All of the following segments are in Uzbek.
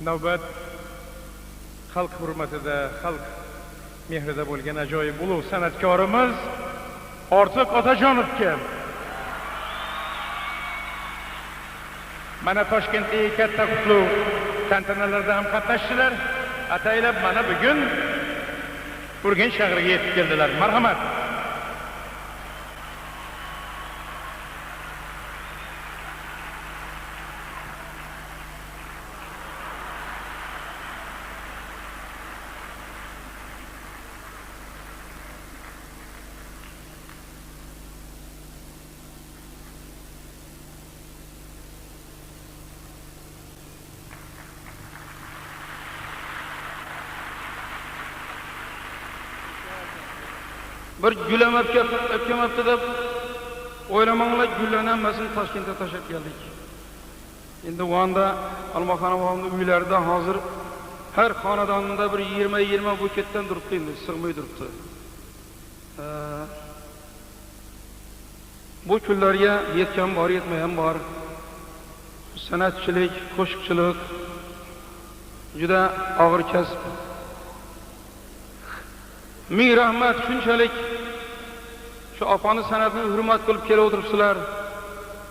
navbat xalq hurmatida, xalq mehrida bo'lgan ajoyib ulug' san'atkorimiz Ortiq Otajonovga. Mana Toshkentdagi katta qutlov tantanalarida ham qatnashdilar. Ataylab mana bugun Urganch shahriga yetib keldilar. Marhamat. Bir gülam öpkemapti deb o'ylamanglar, gullarni hammasini Toshkentga tashlab keldik. Endi u anda Almaxonovning uylarida hozir har xonadonda bir 20 buketdan turibdi, endi sig'may turibdi. Bu kunlarga yetgan bor, yetmagan bor. San'atchilik, qo'shiqchilik juda og'ir kasb. Ming rahmat, shunchalik shu opani san'atni hurmat qilib kelib o'tiribsizlar.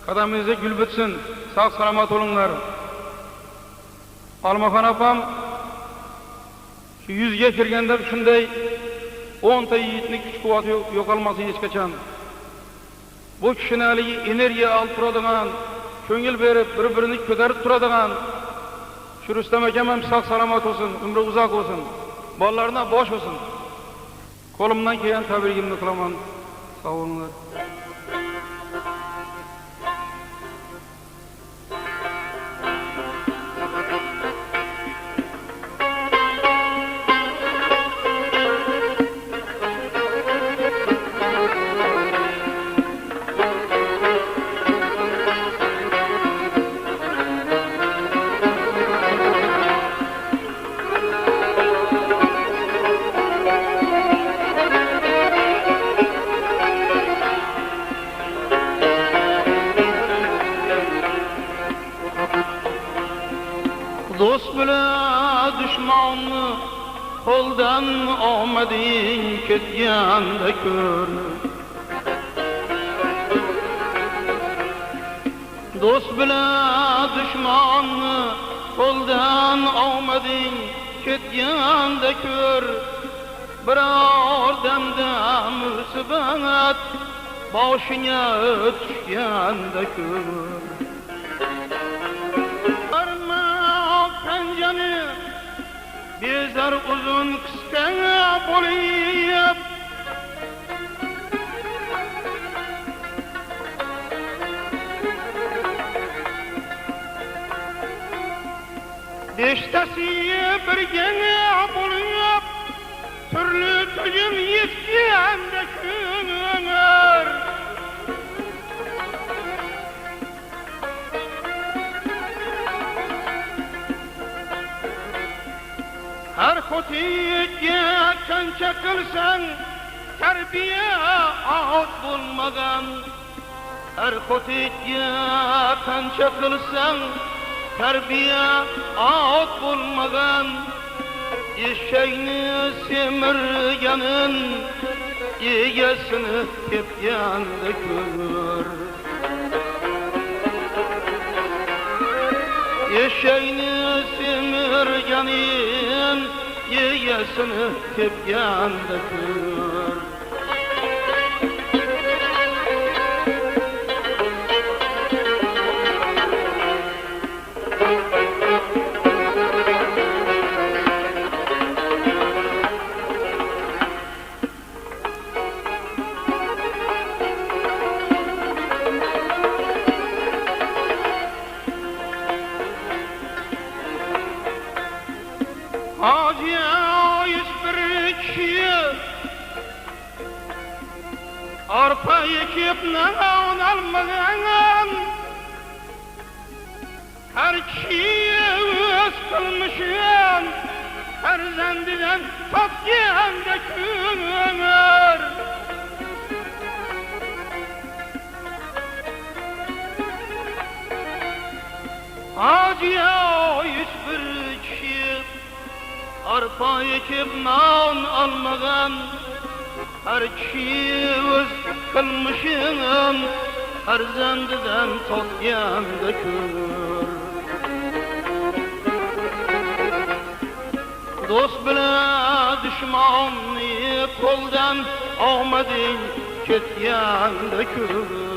Qadamingizga gul bitsin, sog' salomat bo'linglar. Almaxon opam shu 100 ga kirganda shunday 10 ta yigitning kuch-quvvati yo'qolmasin hech qachon. Bu kishini haligi energiya olib turadigan, ko'ngil berib, bir-birini ko'tarib turadigan shu Rustam akam ham sog' salomat bo'lsin, umri uzoq bo'lsin, bolalarına bosh bo'lsin. Qo'limdan kelgan tabrigimni qilaman. Sog' bo'linglar. Dost bilan düşmanni qo'ldan olmading ketganda ko'rni. Dost bilan düşmanni qo'ldan olmading ketganda ko'r. Biror damda musibat boshingga tushganda ko'r. Bezar uzun qisqa bo'lib Deştasi birga bo'lib turli tujum yetganda ko'ngil Har xotiga qancha qilsang tarbiya ot bo'lmagan. Har xotiga qancha qilsang tarbiya ot bo'lmagan. Eshakni semirganin egasini tepganda ko'r. Eshakni semirganin egasini tepganda ko'r. Arpa ekip nağın almagan. Her kişiye öz kılmışım, farzandidan topganda ko'ngil. Acıya hiçbir pay ekip naun almagan, her kişi öz kılmışın, her zendiden totyan dökülür. Dost bile düşmanı koldan, ahmadin ketyan dökülür.